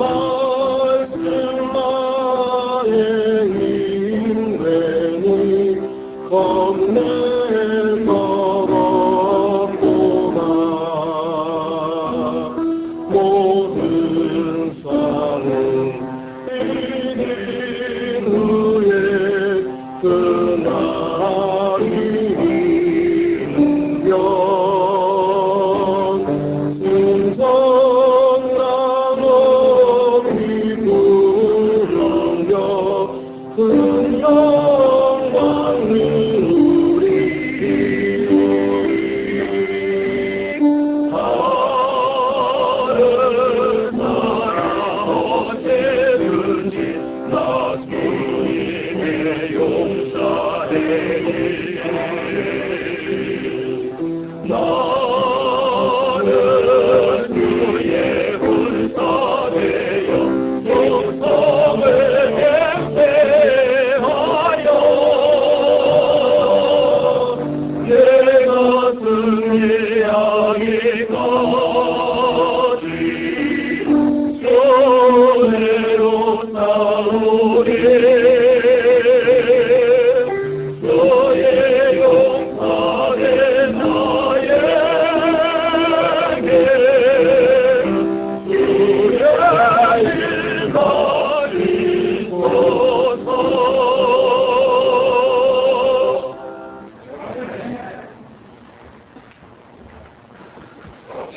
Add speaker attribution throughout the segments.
Speaker 1: 말씀 나의 인생이 겁내 멀었구나. 모든 삶은 이긴 후에 그날이 있는겨. 승성나무 비부렁겨 그 영광이 우리 하늘 나라 어제든지 나 주님의 용사되리. 나는 주의 군사되어 영성을 맹세하여 내가 승리하기까지 손으로 싸우리. 너의 용사된 나에게 주의 일가리 소서.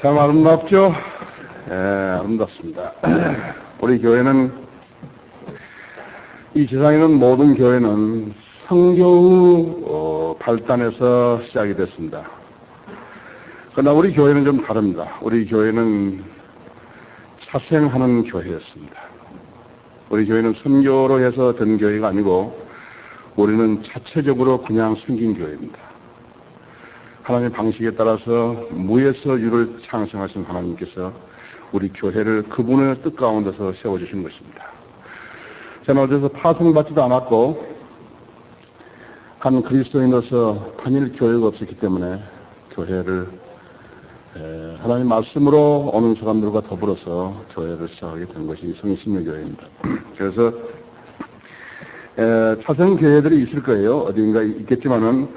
Speaker 2: 참 아름답죠? 아름답습니다. 우리 교회는, 이 세상에 있는 모든 교회는 성경의 발단에서 시작이 됐습니다. 그러나 우리 교회는 좀 다릅니다. 우리 교회는 자생하는 교회였습니다. 우리 교회는 선교로 해서 된 교회가 아니고 우리는 자체적으로 그냥 생긴 교회입니다. 하나님의 방식에 따라서 무에서 유를 창성하신 하나님께서 우리 교회를 그분의 뜻 가운데서 세워주신 것입니다. 저는 어디서 파송받지도 않았고 한 그리스도인으로서 단일 교회가 없었기 때문에 교회를 하나님 말씀으로 오는 사람들과 더불어서 교회를 시작하게 된 것이 성신여교회입니다. 그래서 차선 교회들이 있을 거예요. 어딘가 있겠지만은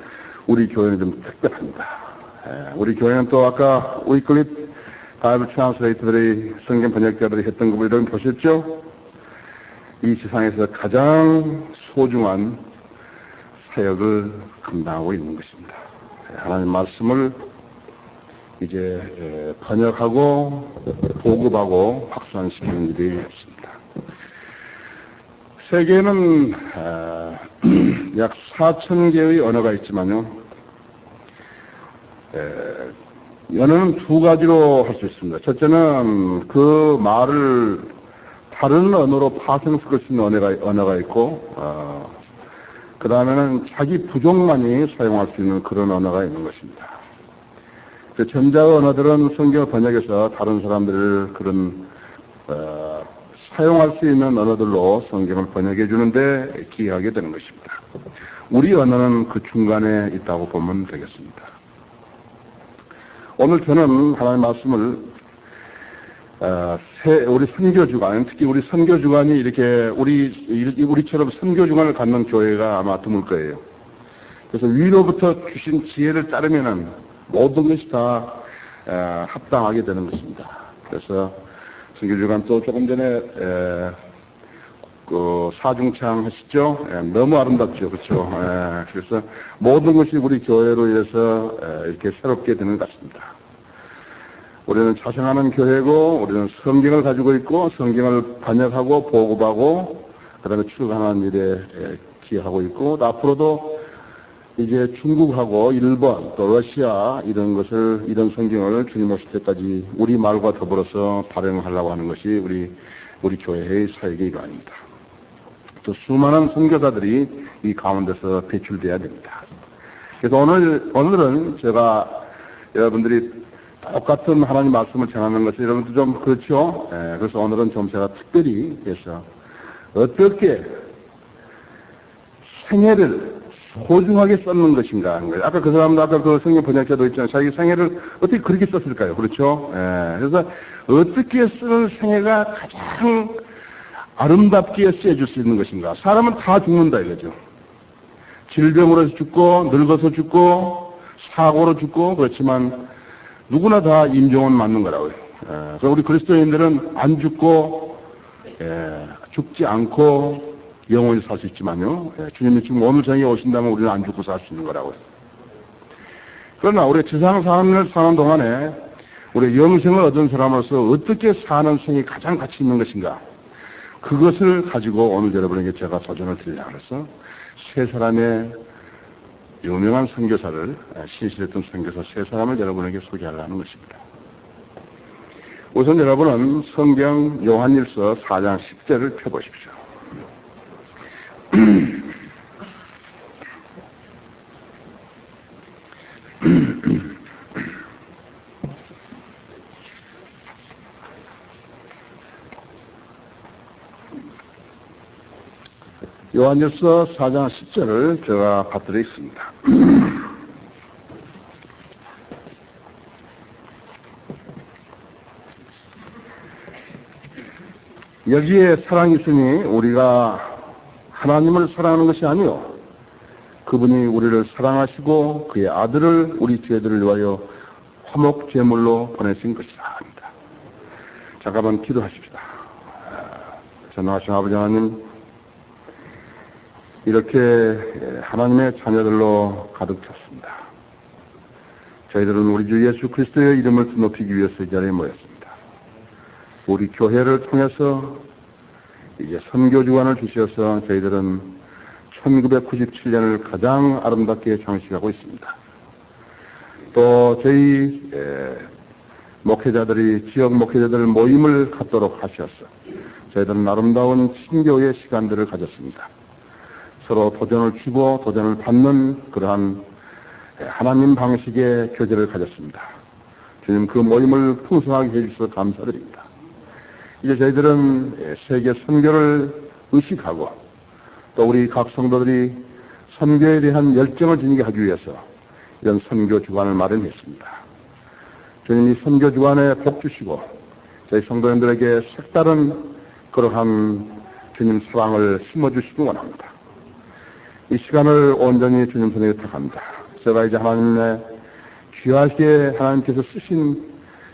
Speaker 2: 우리 교회는 좀 특별합니다. 우리 교회는 또 아까 위클립 바이블 트랜스레이터들이 성경 번역자들이 했던 거 이런 보셨죠? 이 세상에서 가장 소중한 사역을 감당하고 있는 것입니다. 하나님 말씀을 이제 번역하고 보급하고 확산시키는 일이 있습니다. 세계에는 약 4,000개의 언어가 있지만요, 언어는 두 가지로 할 수 있습니다. 첫째는 그 말을 다른 언어로 파생시킬 수 있는 언어가 있고, 그 다음에는 자기 부족만이 사용할 수 있는 그런 언어가 있는 것입니다. 전자 언어들은 성경을 번역해서 다른 사람들을 그런 사용할 수 있는 언어들로 성경을 번역해 주는데 기여하게 되는 것입니다. 우리 언어는 그 중간에 있다고 보면 되겠습니다. 오늘 저는 하나님의 말씀을 우리 선교주간, 특히 우리 선교주간이 이렇게 우리처럼 선교주간을 갖는 교회가 아마 드물 거예요. 그래서 위로부터 주신 지혜를 따르면은 모든 것이 다 합당하게 되는 것입니다. 그래서 선교주간 또 조금 전에 그 사중창 하시죠? 너무 아름답죠, 그렇죠? 그래서 모든 것이 우리 교회로 인해서 이렇게 새롭게 되는 것 같습니다. 우리는 자생하는 교회고, 우리는 성경을 가지고 있고, 성경을 번역하고 보급하고, 그다음에 출간하는 일에 기여하고 있고, 앞으로도 이제 중국하고 일본 또 러시아 이런 성경을 주님 오실 때까지 우리 말과 더불어서 발행하려고 하는 것이 우리 교회의 사역의 일환입니다. 또 수많은 선교사들이 이 가운데서 배출돼야 됩니다. 그래서 오늘은 제가 여러분들이 똑같은 하나님 말씀을 전하는 것이 여러분들 좀 그렇죠? 그래서 오늘은 좀 제가 특별히 해서 어떻게 생애를 소중하게 썼는 것인가 하는 거예요. 아까 그 사람도 아까 그 성경 번역자도 있잖아요. 자기 생애를 어떻게 그렇게 썼을까요? 그렇죠? 그래서 어떻게 쓰는 생애가 가장 아름답게 쓰여줄 수 있는 것인가? 사람은 다 죽는다 이거죠. 질병으로 죽고 늙어서 죽고 사고로 죽고 그렇지만 누구나 다 임종은 맞는 거라고요. 그래서 우리 그리스도인들은 안 죽고 죽지 않고 영원히 살 수 있지만요. 주님이 지금 오늘 저녁에 오신다면 우리는 안 죽고 살 수 있는 거라고요. 그러나 우리 지상 삶을 사는 동안에 우리 영생을 얻은 사람으로서 어떻게 사는 생이 가장 가치 있는 것인가? 그것을 가지고 오늘 여러분에게 제가 도전을 드리려고 해서 세 사람의 유명한 선교사를, 신실했던 선교사 세 사람을 여러분에게 소개하려는 것입니다. 우선 여러분은 성경 요한일서 4장 10절을 펴보십시오. 요한일서 4장 10절을 제가 받들어있습니다. 여기에 사랑이 있으니 우리가 하나님을 사랑하는 것이 아니요 그분이 우리를 사랑하시고 그의 아들을 우리 죄들을 위하여 화목 제물로 보내신 것이라 합니다. 잠깐만 기도하십시다. 전능하신 아버지 하나님, 이렇게 하나님의 자녀들로 가득 찼습니다. 저희들은 우리 주 예수 그리스도의 이름을 높이기 위해서 이 자리에 모였습니다. 우리 교회를 통해서 이제 선교주간을 주셔서 저희들은 1997년을 가장 아름답게 장식하고 있습니다. 또 저희 목회자들이 지역 목회자들 모임을 갖도록 하셔서 저희들은 아름다운 신교의 시간들을 가졌습니다. 서로 도전을 주고 도전을 받는 그러한 하나님 방식의 교제를 가졌습니다. 주님 그 모임을 풍성하게 해주셔서 감사드립니다. 이제 저희들은 세계 선교를 의식하고 또 우리 각 성도들이 선교에 대한 열정을 지니게 하기 위해서 이런 선교 주간을 마련했습니다. 주님 이 선교 주간에 복 주시고 저희 성도님들에게 색다른 그러한 주님 사랑을 심어주시기 원합니다. 이 시간을 온전히 주님 손에 부탁합니다. 제가 이제 하나님의 귀하게 하나님께서 쓰신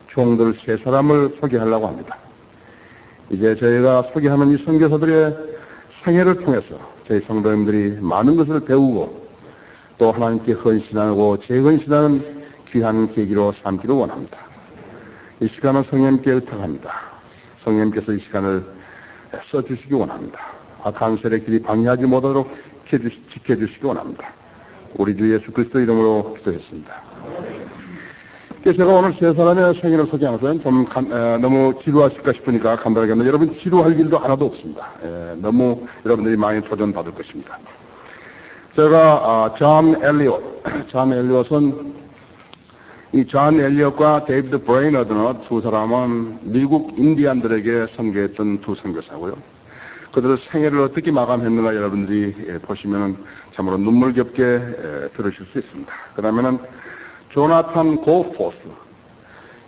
Speaker 2: 종들 세 사람을 소개하려고 합니다. 이제 저희가 소개하는 이 선교사들의 생애를 통해서 저희 성도님들이 많은 것을 배우고 또 하나님께 헌신하고 재헌신하는 귀한 계기로 삼기를 원합니다. 이 시간은 성령님께 의탁합니다. 성령님께서 이 시간을 써주시기 원합니다. 악한 세력의 길이 방해하지 못하도록 지켜주시기 원합니다. 우리 주 예수 그리스도 이름으로 기도했습니다. 제가 오늘 세 사람의 생일을 소개하면서 좀 너무 지루하실까 싶으니까 간단하게 하면 여러분 지루할 일도 하나도 없습니다. 너무 여러분들이 많이 도전받을 것입니다. 제가 존 엘리엇은 이 존 엘리엇과 데이비드 브레이너드는 두 사람은 미국 인디안들에게 선교했던 두 선교사고요. 그들의 생애를 어떻게 마감했는가 여러분들이 보시면 참으로 눈물겹게 들으실 수 있습니다. 그 다음에는 조나탄 고포스.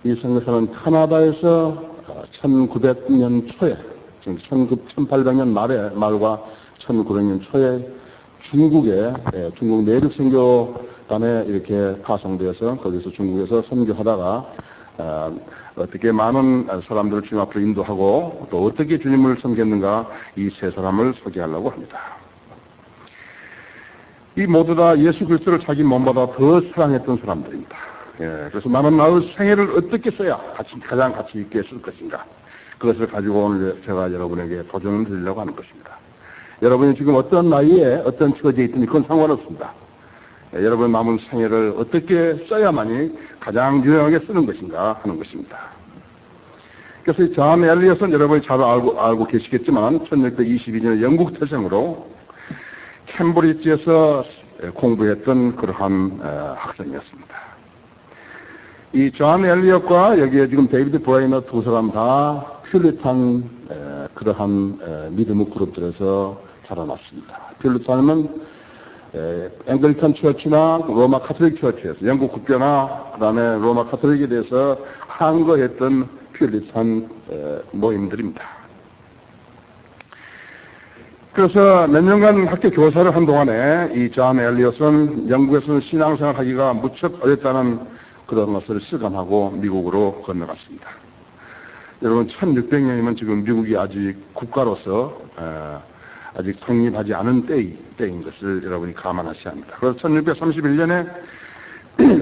Speaker 2: 이 선교사는 캐나다에서 1900년 초에, 1800년 말과 1900년 초에 중국 내륙 선교단에 이렇게 파송되어서 거기서 중국에서 선교하다가 어떻게 많은 사람들을 주님 앞으로 인도하고 또 어떻게 주님을 섬겼는가 이 세 사람을 소개하려고 합니다. 이 모두 다 예수 그리스도를 자기 몸보다 더 사랑했던 사람들입니다. 그래서 나는 나의 생애를 어떻게 써야 가장 가치 있게 쓸 것인가 그것을 가지고 오늘 제가 여러분에게 도전을 드리려고 하는 것입니다. 여러분이 지금 어떤 나이에 어떤 처지에 있든지 그건 상관없습니다. 여러분 남은 생애를 어떻게 써야만이 가장 유용하게 쓰는 것인가 하는 것입니다. 그래서 존 엘리엇은 여러분이 잘 알고 계시겠지만 1622년에 영국 태생으로 캠브리지에서 공부했던 그러한 학생이었습니다. 이 존 엘리엇과 여기에 지금 데이비드 브레이너 두 사람 다 퓰리탄 그러한 믿음의 그룹들에서 자라났습니다. 퓰리탄은 앵글리칸 처치나 로마 카톨릭 처치에서 영국 국교나 그다음에 로마 카톨릭에 대해서 항거했던 퓨리탄 모임들입니다. 그래서 몇 년간 학교 교사를 한 동안에 이 존 엘리엇은 영국에서는 신앙생활 하기가 무척 어렵다는 그런 것을 실감하고 미국으로 건너갔습니다. 여러분 1600년이면 지금 미국이 아직 국가로서 아직 독립하지 않은 때인 것을 여러분이 감안하셔야 합니다. 그래서 1631년에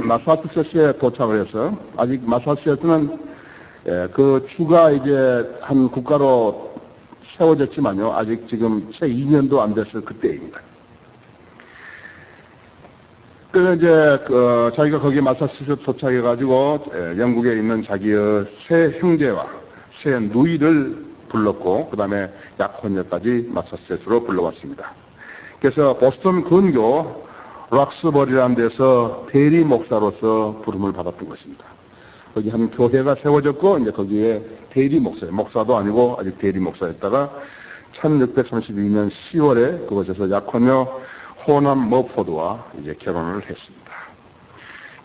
Speaker 2: 마사추세츠에 도착을 해서 아직 마사추세츠는 그 주가 이제 한 국가로 세워졌지만요, 아직 지금 채 2년도 안 됐을 그때입니다. 그래서 이제 자기가 거기 마사추세츠 도착해가지고 영국에 있는 자기의 세 형제와 세 누이를 불렀고, 그 다음에 약혼녀까지 마사추세츠로 불러왔습니다. 그래서 보스턴 근교 락스버리라는 데서 대리 목사로서 부름을 받았던 것입니다. 거기 한 교회가 세워졌고, 이제 거기에 대리 목사도 아니고 아직 대리 목사였다가 1632년 10월에 그곳에서 약혼녀 호남 머포드와 이제 결혼을 했습니다.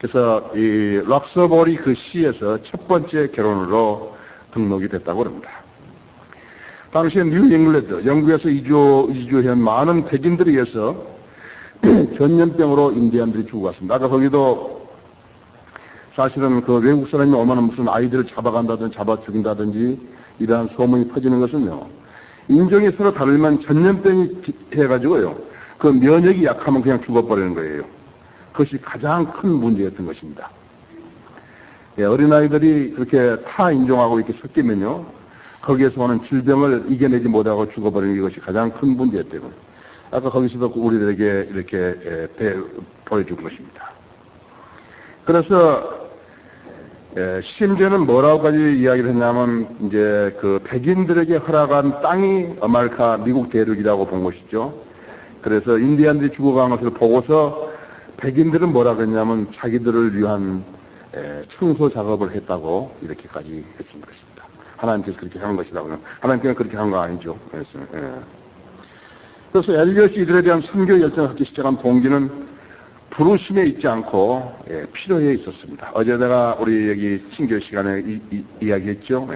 Speaker 2: 그래서 이 락스버리 그 시에서 첫 번째 결혼으로 등록이 됐다고 합니다. 당시에 뉴 잉글랜드, 영국에서 이주한 많은 백인들에 의해서 전염병으로 인디안들이 죽어갔습니다. 아까 거기도 사실은 그 외국 사람이 오면 무슨 아이들을 잡아간다든지 잡아 죽인다든지 이러한 소문이 퍼지는 것은요, 인종이 서로 다르면 전염병이 해가지고요, 그 면역이 약하면 그냥 죽어버리는 거예요. 그것이 가장 큰 문제였던 것입니다. 예, 어린아이들이 그렇게 타 인종하고 이렇게 섞이면요, 거기에서 오는 질병을 이겨내지 못하고 죽어버리는 것이 가장 큰 문제였대요. 아까 거기서도 우리들에게 이렇게 보여준 것입니다. 그래서 심지어는 뭐라고까지 이야기를 했냐면, 이제 그 백인들에게 허락한 땅이 아메리카 미국 대륙이라고 본 것이죠. 그래서 인디안들이 죽어간 것을 보고서 백인들은 뭐라고 했냐면 자기들을 위한 청소 작업을 했다고 이렇게까지 했던 것입니다. 하나님께서 그렇게 한 것이라고는, 하나님께서 그렇게 한 거 아니죠. 그래서 엘리엇이 이들에 대한 선교 열정을 갖기 시작한 동기는 부르심에 있지 않고 필요에 있었습니다. 어제 내가 우리 여기 친교 시간에 이야기했죠.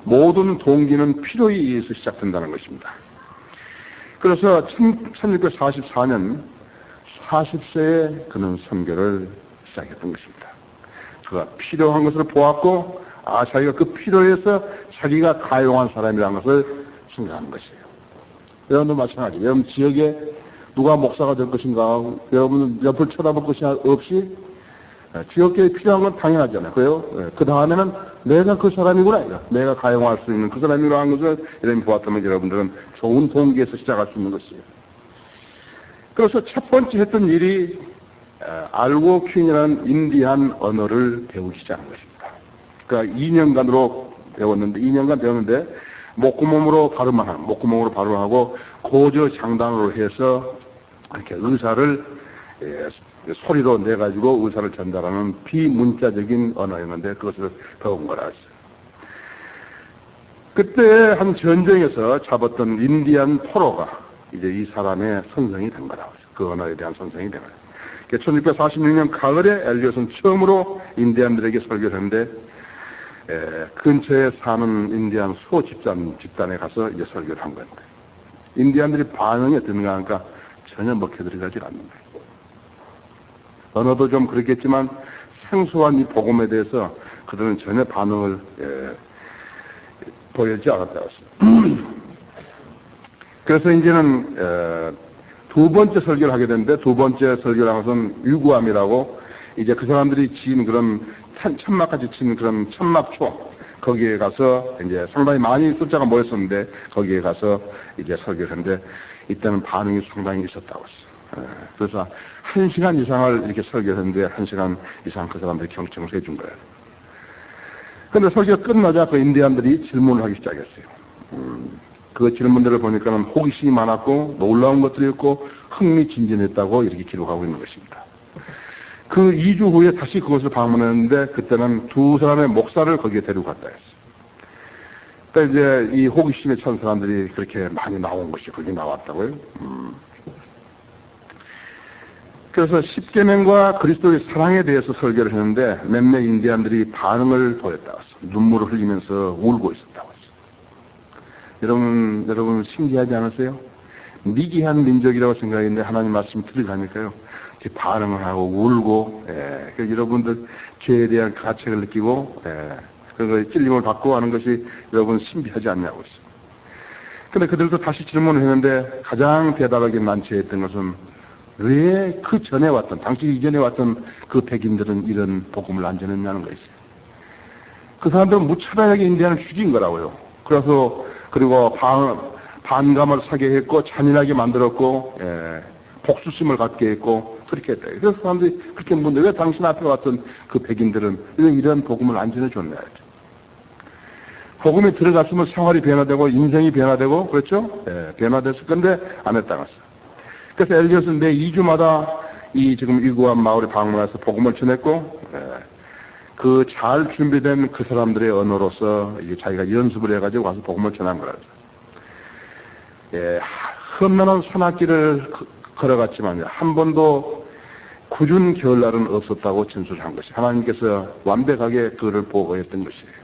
Speaker 2: 모든 동기는 필요에 의해서 시작된다는 것입니다. 그래서 1644년 40세에 그는 선교를 시작했던 것입니다. 그가 필요한 것을 보았고, 자기가 그 필요에서 자기가 가용한 사람이라는 것을 생각하는 것이에요. 여러분도 마찬가지예요. 여러분 지역에 누가 목사가 될 것인가, 여러분 옆을 쳐다볼 것이 없이 지역계에 필요한 건 당연하잖아요. 그래요? 그 다음에는 내가 그 사람이구나, 내가 가용할 수 있는 그 사람이라는 것을 여러분이 보았다면 여러분들은 좋은 동기에서 시작할 수 있는 것이에요. 그래서 첫 번째 했던 일이 알고퀸이라는 인디안 언어를 배우기 시작한 것입니다. 그러니까 2년간으로 배웠는데, 2년간 배웠는데 목구멍으로 발음하고 고저 장단으로 해서 이렇게 의사를 소리로 내가지고 의사를 전달하는 비문자적인 언어였는데 그것을 배운 거라 했어요. 그때 한 전쟁에서 잡았던 인디안 포로가 이제 이 사람의 선생이 된 거라고 했어요. 그 언어에 대한 선생이 된 거예요. 1646년 가을에 엘리엇은 처음으로 인디안들에게 설교를 했는데, 근처에 사는 인디안 소 집단에 가서 이제 설교를 한 겁니다. 인디안들이 반응이 어떤가 하니까 전혀 먹혀들어가지 않는 거예요. 언어도 좀 그렇겠지만 생소한 이 복음에 대해서 그들은 전혀 반응을 보이지 않았다고 했습니다. 그래서 이제는 두 번째 설교를 하게 됐는데, 두 번째 설교를 한 것은 유구암이라고, 이제 그 사람들이 지은 그런 천막같이 치는 그런 천막초, 거기에 가서 이제 상당히 많이 숫자가 모였었는데 거기에 가서 이제 설교를 했는데, 이때는 반응이 상당히 있었다고 했어요. 그래서 1시간 이상을 이렇게 설교를 했는데 1시간 이상 그 사람들이 경청을 해준 거예요. 그런데 설교가 끝나자 그 인디안들이 질문을 하기 시작했어요. 그 질문들을 보니까는 호기심이 많았고 놀라운 것들이었고 흥미진진했다고 이렇게 기록하고 있는 것입니다. 그 2주 후에 다시 그곳을 방문했는데 그때는 두 사람의 목사를 거기에 데리고 갔다 했어요. 그러니까 이제 이 호기심에 찬 사람들이 그렇게 많이 나온 것이 거기 나왔다고요. 그래서 십계명과 그리스도의 사랑에 대해서 설교를 했는데 몇몇 인디안들이 반응을 보였다고 했어요. 눈물을 흘리면서 울고 있었다고 했어요. 여러분 신기하지 않으세요? 미개한 민족이라고 생각했는데 하나님 말씀이 들어가니까요. 이렇게 반응을 하고 울고, 그래서 여러분들 죄에 대한 가책을 느끼고, 그 찔림을 받고 하는 것이 여러분 신비하지 않냐고 했어요. 근데 그들도 다시 질문을 했는데 가장 대답하기 난처했던 것은 왜 그 전에 왔던, 당시 이전에 왔던 그 백인들은 이런 복음을 안 전했냐는 것이죠. 그 사람들은 무차별하게 인디안을 죽인 거라고요. 그리고 반감을 사게 했고, 잔인하게 만들었고, 복수심을 갖게 했고, 그렇게 했다. 그래서 사람들이 그렇게 묻는데, 왜 당신 앞에 왔던 그 백인들은 왜 이런 복음을 안 전해줬냐. 복음이 들어갔으면 생활이 변화되고, 인생이 변화되고, 그렇죠? 변화됐을 건데, 안 했다고 했어요. 그래서 엘리엇은 매 2주마다 지금 이구한 마을에 방문해서 복음을 전했고, 그 잘 준비된 그 사람들의 언어로서 자기가 연습을 해가지고 와서 복음을 전한 거라죠. 험난한 산악길을 걸어갔지만 한 번도 굳은 겨울날은 없었다고 진술한 것이 하나님께서 완벽하게 그를 보호했던 것이에요.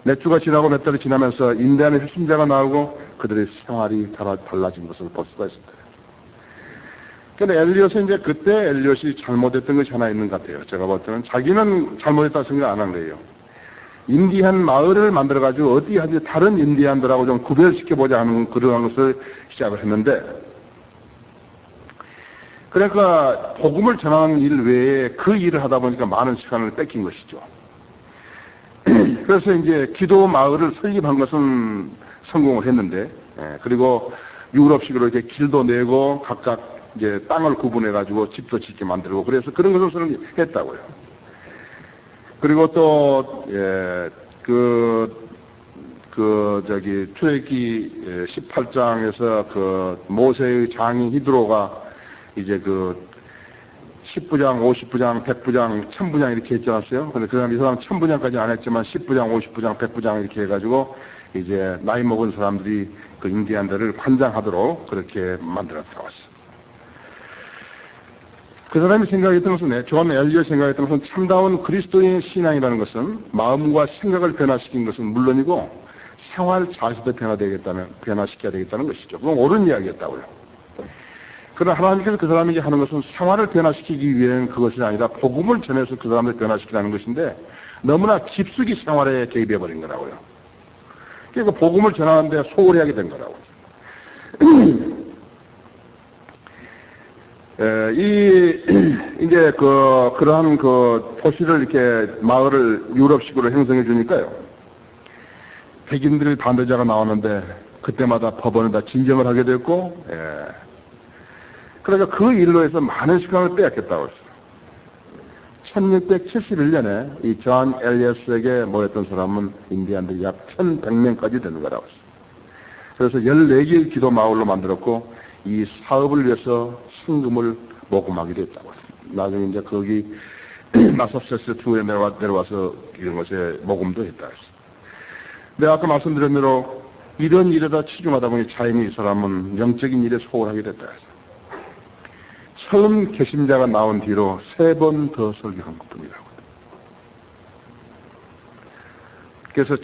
Speaker 2: 몇 주가 지나고 몇 달이 지나면서 인디안의 휘순자가 나오고 그들의 생활이 달라진 것을 볼 수가 있었어요. 근데 엘리엇은 이제 그때 엘리엇이 잘못했던 것이 하나 있는 것 같아요. 제가 볼 때는 자기는 잘못했다고 생각 안 한 거예요. 인디안 마을을 만들어가지고 어디 하지 다른 인디안들하고 좀 구별시켜보자 하는 그런 것을 시작을 했는데, 그러니까 복음을 전하는 일 외에 그 일을 하다 보니까 많은 시간을 뺏긴 것이죠. 그래서 이제 기도 마을을 설립한 것은 성공을 했는데, 그리고 유럽식으로 이렇게 길도 내고 각각 이제 땅을 구분해가지고 집도 짓게 만들고 그래서 그런 것을 했다고요. 그리고 또, 출애굽기 18장에서 그 모세의 장인 히드로가 이제 그 10부장, 50부장, 100부장, 1000부장 이렇게 했지 않았어요? 근데 그 사람 1000부장까지 안 했지만 10부장, 50부장, 100부장 이렇게 해가지고 이제 나이 먹은 사람들이 그 인디안들을 관장하도록 그렇게 만들었다고 했어요. 그 사람이 생각했던 것은, 존 엘리엇 생각했던 것은 참다운 그리스도인 신앙이라는 것은 마음과 생각을 변화시킨 것은 물론이고 생활 자세도 변화시켜야 되겠다는 것이죠. 그건 옳은 이야기였다고요. 그러나 하나님께서 그 사람에게 하는 것은 생활을 변화시키기 위한 그것이 아니라 복음을 전해서 그 사람을 변화시키라는 것인데 너무나 깊숙이 생활에 개입해버린 거라고요. 그러니까 복음을 전하는데 소홀히 하게 된 거라고요. 이제 그러한 도시를 이렇게 마을을 유럽식으로 형성해 주니까요. 백인들 반대자가 나오는데 그때마다 법원에 다 진정을 하게 됐고, 그러니까 그 일로 해서 많은 시간을 빼앗겼다고 했어요. 1671년에 이 존 엘리엇에게 모였던 사람은 인디안들이 약 1100명까지 되는 거라고 했어요. 그래서 14개의 기도 마을로 만들었고, 이 사업을 위해서 신금을 모금하기도 했다고 했어요. 나중에 이제 거기 마사추세츠 내려와서 이런 것에 모금도 했다 했어요. 근데 아까 말씀드린 대로 이런 일에다 치중하다 보니 자연히 이 사람은 영적인 일에 소홀하게 됐다 했어요. 처음 개신자가 나온 뒤로 3번 더 설교한 것뿐이라고. 그래서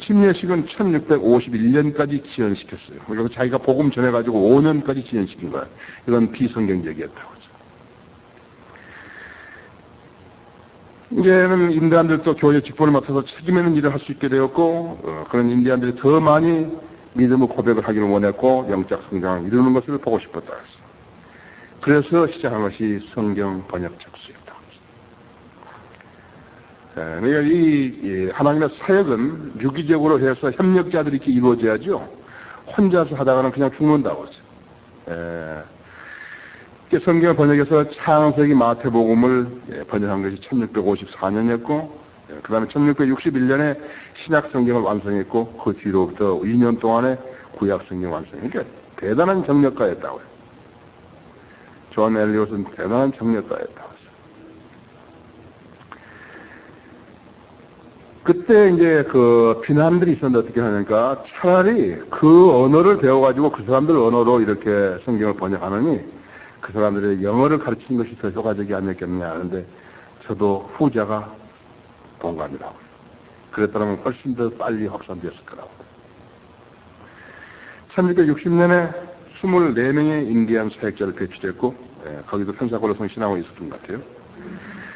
Speaker 2: 침례식은 1651년까지 지연시켰어요. 그리고 자기가 복음 전해가지고 5년까지 지연시킨 거예요. 이건 비성경적이었다고 하죠. 이제는 인디안들도 교회 직분을 맡아서 책임 있는 일을 할 수 있게 되었고, 그런 인디안들이 더 많이 믿음의 고백을 하기를 원했고, 영적 성장을 이루는 것을 보고 싶었다 했어요. 그래서 시작한 것이 성경 번역 작수였다. 그러니까 이 하나님의 사역은 유기적으로 해서 협력자들이 이렇게 이루어져야죠. 혼자서 하다가는 그냥 죽는다고 했어요. 성경을 번역해서 창세기 마태복음을 번역한 것이 1654년이었고, 그 다음에 1661년에 신약 성경을 완성했고, 그 뒤로부터 2년 동안에 구약 성경 완성했어요. 그러니까 대단한 정력가였다고요. 존 엘리엇은 대단한 정력가였다고. 그때 이제 그 비난들이 있었는데 어떻게 하니까 차라리 그 언어를 배워가지고 그 사람들 언어로 이렇게 성경을 번역하느니 그 사람들의 영어를 가르치는 것이 더 효과적이 아니었겠느냐 하는데 저도 후자가 동감이라고요. 그랬다면 훨씬 더 빨리 확산되었을 거라고. 1660년에 24명의 인디안 사역자를 배치됐고, 거기도 편사고로 성신하고 있었던 것 같아요.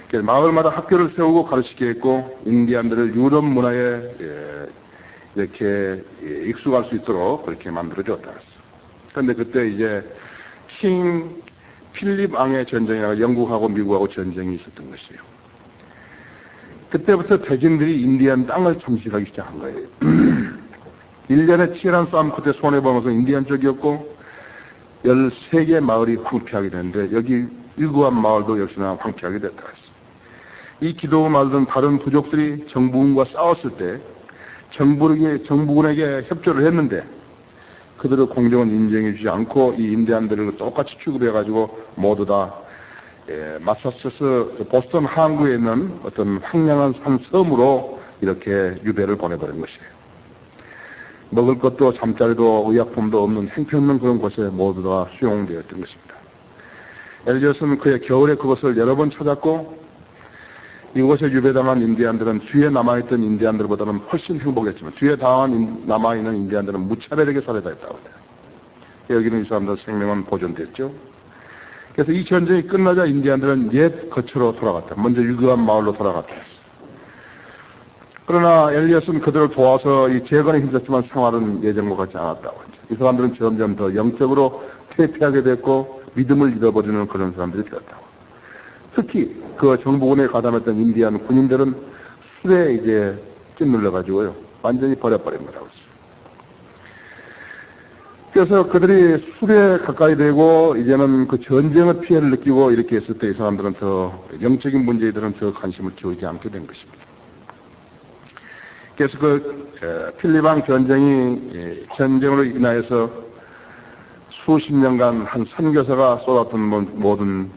Speaker 2: 그래서 마을마다 학교를 세우고 가르치게 했고, 인디안들을 유럽 문화에 이렇게 익숙할 수 있도록 그렇게 만들어줬다. 그런데 그때 이제 킹 필립 왕의 전쟁이라고 영국하고 미국하고 전쟁이 있었던 것이에요. 그때부터 백인들이 인디안 땅을 잠식하기 시작한 거예요. 1년에 치열한 싸움 끝에 손해보면서 인디안 쪽이었고 13개 마을이 황폐하게 됐는데 여기 일구한 마을도 역시나 황폐하게 됐다. 이 기도 마을은 다른 부족들이 정부군과 싸웠을 때 정부군에게 협조를 했는데 그들의 공정은 인정해 주지 않고 이 인디안들을 똑같이 취급해가지고 모두 다 마사추세츠 보스턴 항구에 있는 어떤 황량한 산 섬으로 이렇게 유배를 보내버린 것이에요. 먹을 것도 잠자리도 의약품도 없는 형편없는 그런 곳에 모두 다 수용되었던 것입니다. 엘리엇은 그의 겨울에 그것을 여러 번 찾았고 이곳에 유배당한 인디안들은 뒤에 남아있던 인디안들보다는 훨씬 행복했지만 뒤에 남아있는 인디안들은 무차별하게 살해당했다고 해요. 여기는 이 사람들 생명은 보존됐죠. 그래서 이 전쟁이 끝나자 인디안들은 옛 거처로 돌아갔다. 먼저 유교한 마을로 돌아갔다. 그러나 엘리엇은 그들을 도와서 이 재건에 힘썼지만 생활은 예전과 같지 않았다고 하죠. 이 사람들은 점점 더 영적으로 퇴폐하게 됐고 믿음을 잃어버리는 그런 사람들이 되었다고. 특히 그 정부군에 가담했던 인디안 군인들은 술에 이제 찌눌려가지고요. 완전히 버려버린 거라고 했어요. 그래서 그들이 술에 가까이 되고 이제는 그 전쟁의 피해를 느끼고 이렇게 했을 때 이 사람들은 더 영적인 문제들은 더 관심을 기울이지 않게 된 것입니다. 그래서 필리방 전쟁으로 인하여서 수십 년간 한 선교사가 쏟았던 모든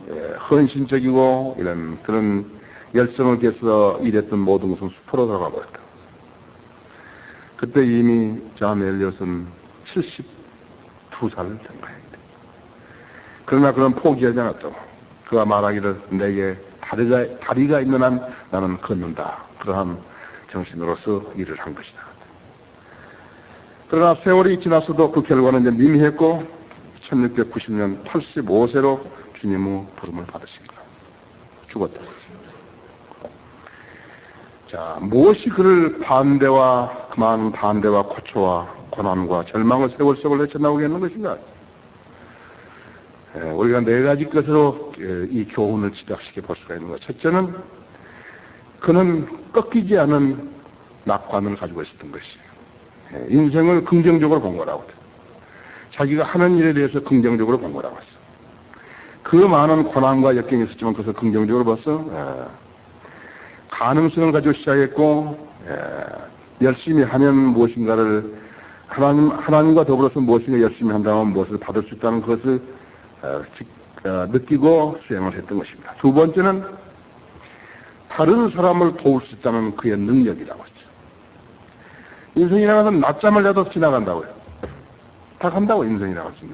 Speaker 2: 헌신적이고 이런 그런 열성을 위해서 일했던 모든 것은 수포로 들어가 버렸다. 그때 이미 존 엘리엇은 72살을 된 거예요. 그러나 그는 포기하지 않았다고. 그가 말하기를 내게 다리가 있는 한 나는 걷는다. 그러한 정신으로서 일을 한 것이다. 그러나 세월이 지났어도 그 결과는 이제 미미했고 1690년 85세로 주님의 부름을 받으십니다. 죽었다. 자, 무엇이 그를 그 많은 반대와 고초와 고난과 절망의 세월 속을 헤쳐나오게 하는 것인가? 우리가 네 가지 것으로 이 교훈을 집약시켜 볼 수가 있는 것. 첫째는 그는 꺾이지 않은 낙관을 가지고 있었던 것이에요. 인생을 긍정적으로 본 거라고. 자기가 하는 일에 대해서 긍정적으로 본 거라고 했어. 그 많은 고난과 역경이 있었지만 그것을 긍정적으로 봤어. 가능성을 가지고 시작했고 열심히 하면 무엇인가를 하나님과 더불어서 무엇인가 열심히 한다면 무엇을 받을 수 있다는 것을 느끼고 수행을 했던 것입니다. 두 번째는 다른 사람을 도울 수 있다는 그의 능력이라고 했죠. 인생이라는 것은 낮잠을 자도 지나간다고요. 다 간다고 인생이라고 했죠.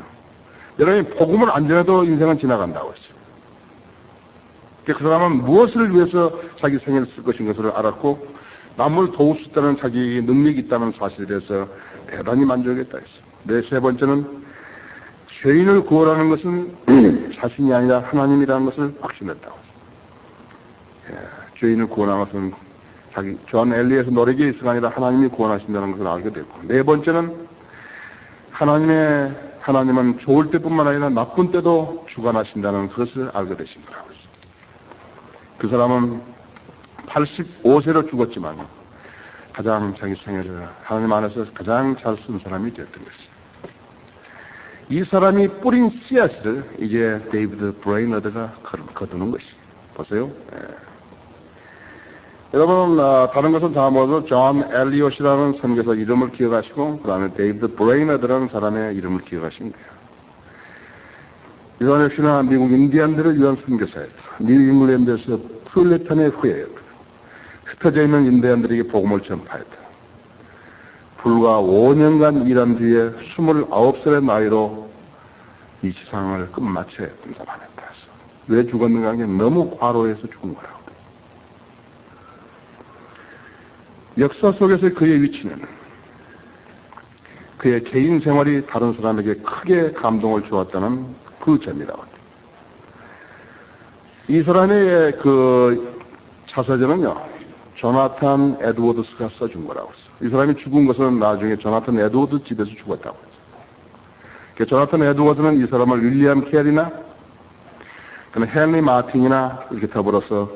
Speaker 2: 여러분이 복음을 안 전해도 인생은 지나간다고 했죠. 그 사람은 무엇을 위해서 자기 생애를 쓸 것인 것을 알았고 남을 도울 수 있다는 자기 능력이 있다는 사실에 대해서 대단히 만족했다 했어요. 세 번째는 죄인을 구원하는 것은 자신이 아니라 하나님이라는 것을 확신했다고 했어요. 죄인을 구원하는 것은 존 엘리엇의 노력이 있어가 아니라 하나님이 구원하신다는 것을 알게 됐고 네 번째는 하나님은 좋을 때뿐만 아니라 나쁜 때도 주관하신다는 것을 알게 되신 거라고 했어요. 그 사람은 85세로 죽었지만 가장 자기 생애를 하나님 안에서 가장 잘 쓴 사람이 되었던 것이죠. 이 사람이 뿌린 씨앗을 이제 데이비드 브레이너드가 거두는 것이에요. 보세요. 여러분 다른 것은 다 모두 존 엘리엇이라는 선교사 이름을 기억하시고 그 다음에 데이비드 브레이너드라는 사람의 이름을 기억하신 거예요. 이 사람 역시나 미국 인디안들을 위한 선교사예요. 뉴잉글랜드에서 플레턴의 후예예요. 흩어져 있는 인디안들에게 복음을 전파했다. 불과 5년간 일한 뒤에 29살의 나이로 이 세상을 끝마쳐야 했던 사람이었다. 왜 죽었는가 하는 게 너무 과로해서 죽은 거라고. 역사 속에서의 그의 위치는 그의 개인 생활이 다른 사람에게 크게 감동을 주었다는 그 점이라고. 이 사람의 그 자서전은요, 조나탄 에드워드스가 써준 거라고 했어요. 이 사람이 죽은 것은 나중에 조나탄 에드워드 집에서 죽었다고 했어요. 그 조나탄 에드워드는 이 사람을 윌리엄 캐리나 헨리 마틴이나 이렇게 더불어서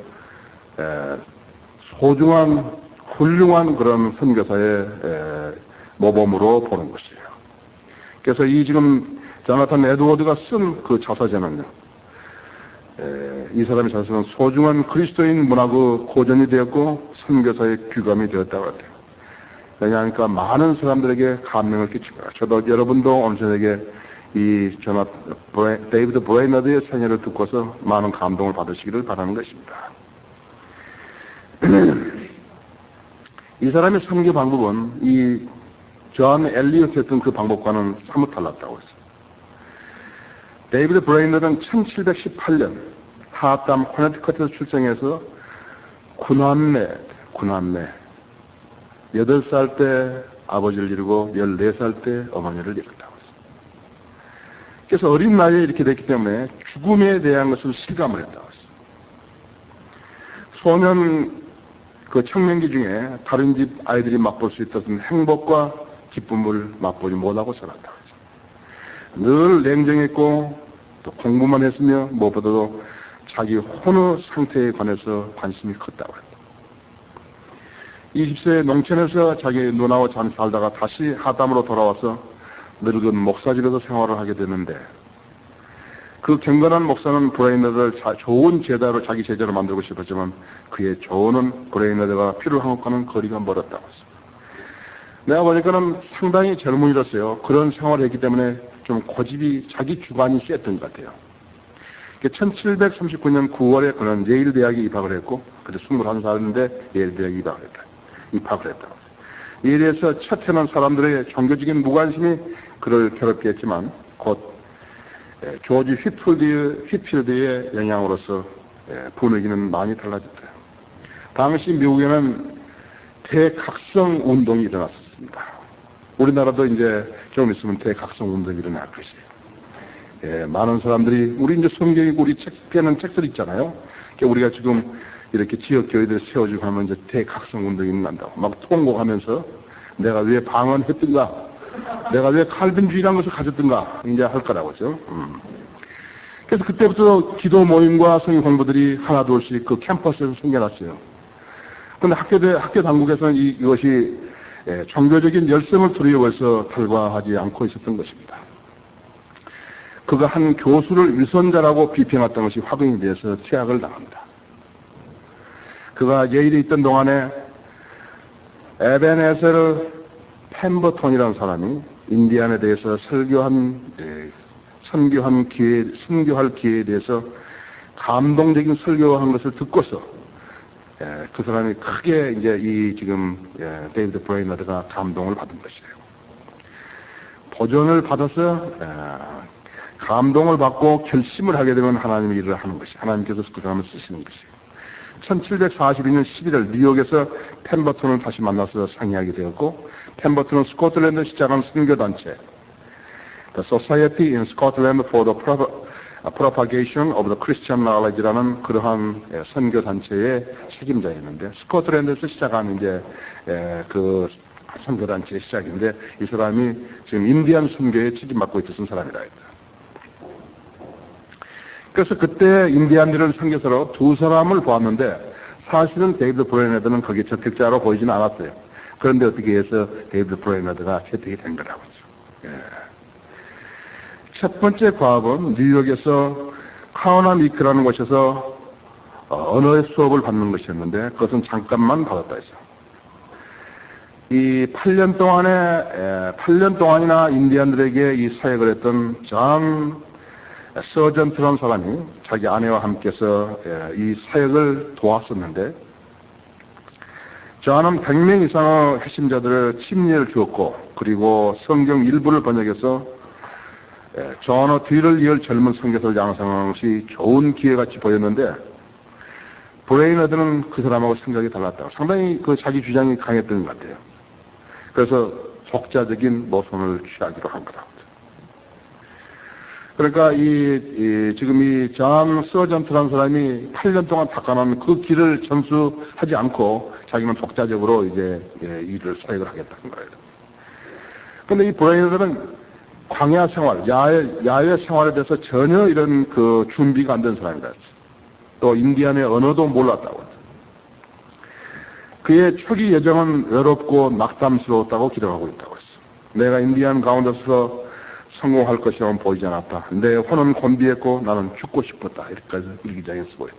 Speaker 2: 소중한 훌륭한 그런 선교사의 모범으로 보는 것이에요. 그래서 이 지금 조나탄 에드워드가 쓴 그 자서전은요, 이 사람의 자서는 소중한 그리스도인 문학의 고전이 되었고 선교사의 귀감이 되었다고 해요. 왜냐하니까 많은 사람들에게 감명을 끼친 거예요. 저도 여러분도 오늘 저녁에 이 데이비드 브레이너드의 생애를 듣고서 많은 감동을 받으시기를 바라는 것입니다. 이 사람의 선교 방법은 이 존 엘리엇 했던 그 방법과는 사뭇 달랐다고 했어요. 데이비드 브레이너드는 1718년 하담 코네티컷에서 출생해서 군함매 8살 때 아버지를 잃고 14살 때 어머니를 잃었다고 했어요. 그래서 어린 나이에 이렇게 됐기 때문에 죽음에 대한 것을 실감을 했다고 했어요. 소년 그 청년기 중에 다른 집 아이들이 맛볼 수 있었던 행복과 기쁨을 맛보지 못하고 살았다고 했어요. 늘 냉정했고 또 공부만 했으며 무엇보다도 자기 혼의 상태에 관해서 관심이 컸다고 했다. 20세 농촌에서 자기 누나와 잠시 살다가 다시 하담으로 돌아와서 늙은 목사집에서 생활을 하게 되는데, 그 경건한 목사는 브레이너드를 좋은 제자로 자기 제자로 만들고 싶었지만 그의 조언은 브레이너드가 필요한 것과는 거리가 멀었다고 했습니다. 내가 보니까는 상당히 젊은이로서요, 그런 생활을 했기 때문에 좀 고집이 자기 주관이 셌던 것 같아요. 1739년 9월에 그는 예일 대학에 입학을 했고, 그때 21살인데 예일 대학에 입학을 했다고. 예일에서 첫 태어난 사람들의 종교적인 무관심이 그를 괴롭게 했지만 곧 조지 휘필드의 영향으로서 분위기는 많이 달라졌대요. 당시 미국에는 대각성 운동이 일어났습니다. 우리나라도 이제 좀 있으면 대각성 운동이 일어날 것이에요. 많은 사람들이, 우리 이제 성경이 우리 빼는 책들 있잖아요. 우리가 지금 이렇게 지역 교회들 세워주고 하면 이제 대각성 운동이 일어난다고. 막 통곡하면서 내가 왜 방언했던가, 내가 왜 칼빈주의라는 것을 가졌던가, 이제 할 거라고죠. 그래서 그때부터 기도 모임과 성경 공부들이 하나둘씩 그 캠퍼스에서 생겨났어요. 그런데 학교 당국에서는 이것이 종교적인 열성을 두려워해서 탈과하지 않고 있었던 것입니다. 그가 한 교수를 위선자라고 비평했던 것이 확인이 돼서 퇴학을 당합니다. 그가 예일에 있던 동안에 에베네zer 펜버턴이라는 사람이 인디안에 대해서 선교할 기회에 대해서 감동적인 설교한 것을 듣고서 그 사람이 크게 이제 이 지금 데이비드 브레이너드가 감동을 받은 것이에요. 보존을 받아서 감동을 받고 결심을 하게 되면 하나님의 일을 하는 것이, 하나님께서 그 사람을 쓰시는 것이에요. 1742년 11월 뉴욕에서 펜버턴을 다시 만나서 상의하게 되었고, 펜버턴은 스코틀랜드 시작한 선교단체 The Society in Scotland for the Propagation of the Christian Knowledge라는 그러한 선교단체의 책임자였는데, 스코틀랜드에서 시작한 이제 그 선교단체의 시작인데, 이 사람이 지금 인디안 선교에 책임맡고 있었던 사람이라 했다. 그래서 그때 인디안들을 선교사로 두 사람을 보았는데, 사실은 데이비드 브레이너드는 거기에 채택자로 보이지는 않았어요. 그런데 어떻게 해서 데이비드 브레이너드가 채택이 된 거라고 하죠. 첫 번째 과업은 뉴욕에서 카우나미크라는 곳에서 언어의 수업을 받는 것이었는데, 그것은 잠깐만 받았다 했어요. 이 8년 동안이나 인디안들에게 이 사역을 했던 존 서전트라는 사람이 자기 아내와 함께서 이 사역을 도왔었는데, 존은 100명 이상의 핵심자들을 침례를 주었고, 그리고 성경 일부를 번역해서 존의 뒤를 이을 젊은 선교사를 양성하는 것이 좋은 기회같이 보였는데, 브레인어드는 그 사람하고 생각이 달랐다고. 상당히 그 자기 주장이 강했던 것 같아요. 그래서 독자적인 노선을 취하기로 한 거다. 그러니까 지금 이 존 서전트라는 사람이 8년 동안 닦아놓은 그 길을 전수하지 않고 자기는 독자적으로 이제 일을 사역을 하겠다는 거예요. 근데 이 브레인어드는 광야 생활, 야외 생활에 대해서 전혀 이런 그 준비가 안 된 사람이다. 또 인디안의 언어도 몰랐다고. 그의 초기 여정은 외롭고 낙담스러웠다고 기록하고 있다고 했어. 내가 인디안 가운데서 성공할 것이라고는 보이지 않았다. 내 혼은 곤비했고 나는 죽고 싶었다. 이렇게까지 일기장에 쓰고 있다.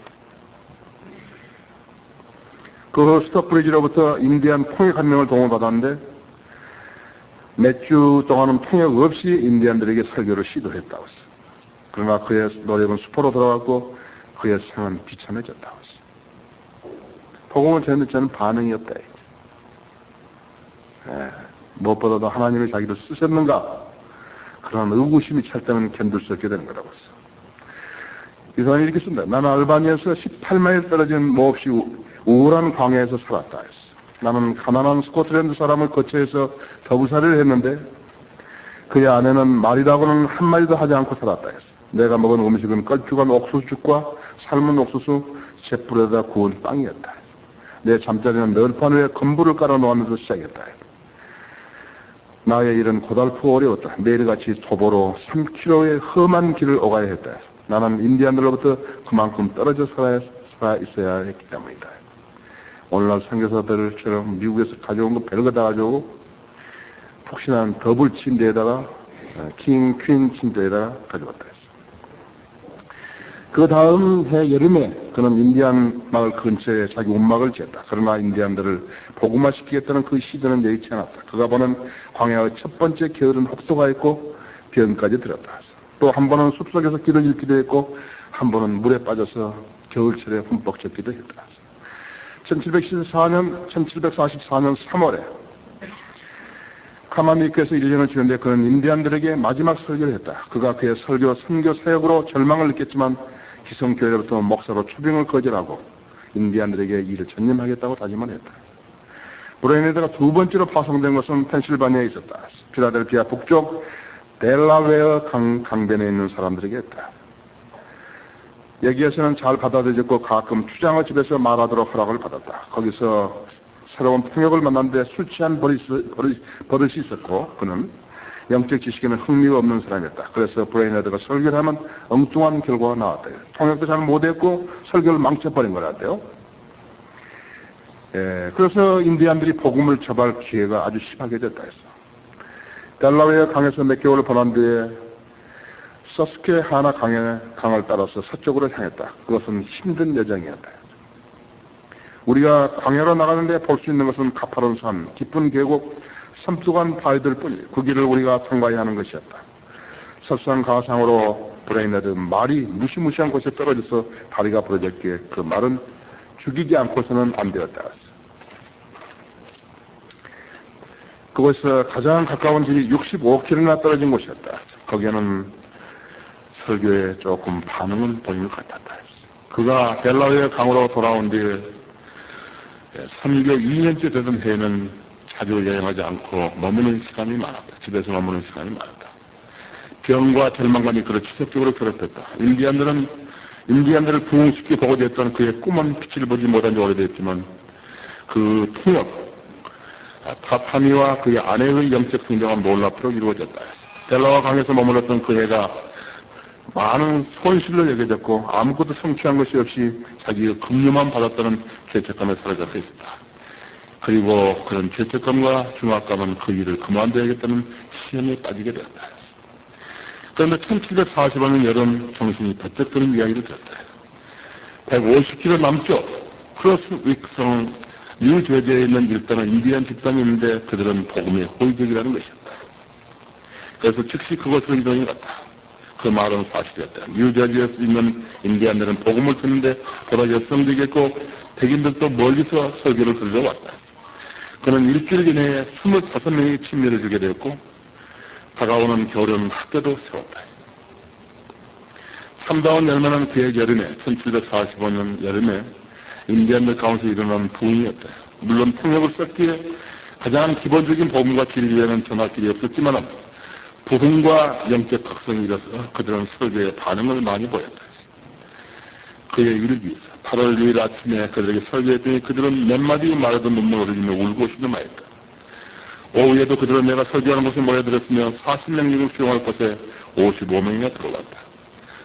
Speaker 2: 그 스토크브리지로부터 인디안 통역 한 명을 동원받았는데 몇 주 동안은 통역 없이 인디안들에게 설교를 시도했다고 했어. 그러나 그의 노력은 수포로 돌아갔고 그의 생은 비참해졌다고 했어. 복음을 전했는데 저는 반응이 없다. 무엇보다도 하나님이 자기를 쓰셨는가? 그런 의구심이 찰 때는 견딜 수 없게 되는 거라고 했어. 이 사람이 이렇게 쓴다. 나는 알바니에서 18마일 떨어진 몹시 우울한 광야에서 살았다 했어. 나는 가난한 스코틀랜드 사람을 거처해서 더부살이를 했는데 그의 아내는 말이라고는 한마디도 하지 않고 살았다 했어. 내가 먹은 음식은 껄쭉한 옥수수죽과 삶은 옥수수, 잿불에다 구운 빵이었다. 내 잠자리는 널판 위에 건물을 깔아놓으면서 시작했다. 나의 일은 고달프고 어려웠다. 매일같이 도보로 3km의 험한 길을 오가야 했다. 나는 인디안들로부터 그만큼 떨어져 살아 있어야 했기 때문이다. 오늘날 선교사들처럼 미국에서 가져온 거 별거 다 가져오고 푹신한 더블 침대에다가 킹, 퀸 침대에다가 가져왔다 했어. 그 다음 해 여름에 그는 인디안 마을 근처에 자기 움막을 지었다. 그러나 인디안들을 복음화시키겠다는 그 시도는 여의치 않았다. 그가 보는 광야의 첫 번째 겨울은 혹도가 있고 병까지 들었다. 또 한 번은 숲속에서 길을 잃기도 했고 한 번은 물에 빠져서 겨울철에 흠뻑 젖기도 했다. 1744년 3월에 카마미크에서 1년을 지냈는데 그는 인디안들에게 마지막 설교를 했다. 그가 그의 선교 사역으로 절망을 느꼈지만 기성교회로부터 목사로 초빙을 거절하고 인디안들에게 일을 전념하겠다고 다짐을 했다. 브레인어드가 두 번째로 파송된 것은 펜실바니아에 있었다. 필라델피아 북쪽 델라웨어 강변에 있는 사람들에게 했다. 여기에서는 잘 받아들여졌고 가끔 추장의 집에서 말하도록 허락을 받았다. 거기서 새로운 통역을 만났는데 술 취한 버릇이 있었고 그는 영적 지식에는 흥미가 없는 사람이었다. 그래서 브레인어드가 설교를 하면 엉뚱한 결과가 나왔다. 통역도 잘 못했고 설교를 망쳐버린 거라대요. 그래서 인디안들이 복음을 접할 기회가 아주 심하게 됐다 했어. 델라웨어 강에서 몇 개월을 보낸 뒤에 서스케하나 강을 따라서 서쪽으로 향했다. 그것은 힘든 여정이었다. 우리가 광야로 나가는데 볼 수 있는 것은 가파른 산, 깊은 계곡, 섬뜩한 바위들 뿐이에요. 그 길을 우리가 통과해야 하는 것이었다. 설상가상으로 브레인어드 말이 무시무시한 곳에 떨어져서 다리가 부러졌기에 그 말은 죽이지 않고서는 안 되었다. 그곳에서 가장 가까운 길이 65km나 떨어진 곳이었다. 거기에는 설교에 조금 반응은 보인 것 같았다. 그가 델라웨어 강으로 돌아온 뒤에 선교 2년째 되던 해에는 자주 여행하지 않고 머무는 시간이 많았다. 집에서 머무는 시간이 많았다. 병과 절망감이 그를 지속적으로 괴롭혔다. 인디안들을 부흥시켜 보고자 했던 그의 꿈은 빛을 보지 못한 지 오래됐지만 그 통역, 타타미와 그의 아내의 영적 성장은 놀랍도록 이루어졌다. 델라웨어 강에서 머물렀던 그 해가 많은 손실로 여겨졌고 아무것도 성취한 것이 없이 자기의 금융만 받았다는 죄책감에 사로잡혀 있었다. 그리고 그런 죄책감과 중압감은 그 일을 그만둬야겠다는 시험에 빠지게 되었다. 그런데 1745년 여름 정신이 번쩍 드는 이야기를 들었다. 150km 남쪽 크로스윅성 뉴저지에 있는 일단은 인디안 집단이 있는데 그들은 복음의 호의적이라는 것이었다. 그래서 즉시 그것으로 이동이 갔다. 그 말은 사실이었다. 뉴저지에서 있는 인디안들은 복음을 듣는데 보다 열성적이었고 백인들도 멀리서 설교를 들으러 왔다. 그는 일주일 이내에 25명의 침례를 주게 되었고 다가오는 겨울은 학교도 세웠다. 참다운 열매는 그의 여름에 1745년 여름에 인디언들 가운데 일어난 부흥이었다. 물론 통역을 썼기에 가장 기본적인 복음과 진리에는 전할 길이 없었지만 부흥과 영적 각성이 일어서 그들은 설교에 반응을 많이 보였다. 그의 일기 8월 6일 아침에 그들에게 설교했더니 그들은 몇 마디 말해도 눈물을 흘리며 울고 신음하였다. 오후에도 그들은 내가 설교하는 곳에 모여들었으며 40명이고 수용할 곳에 55명이나 들어갔다.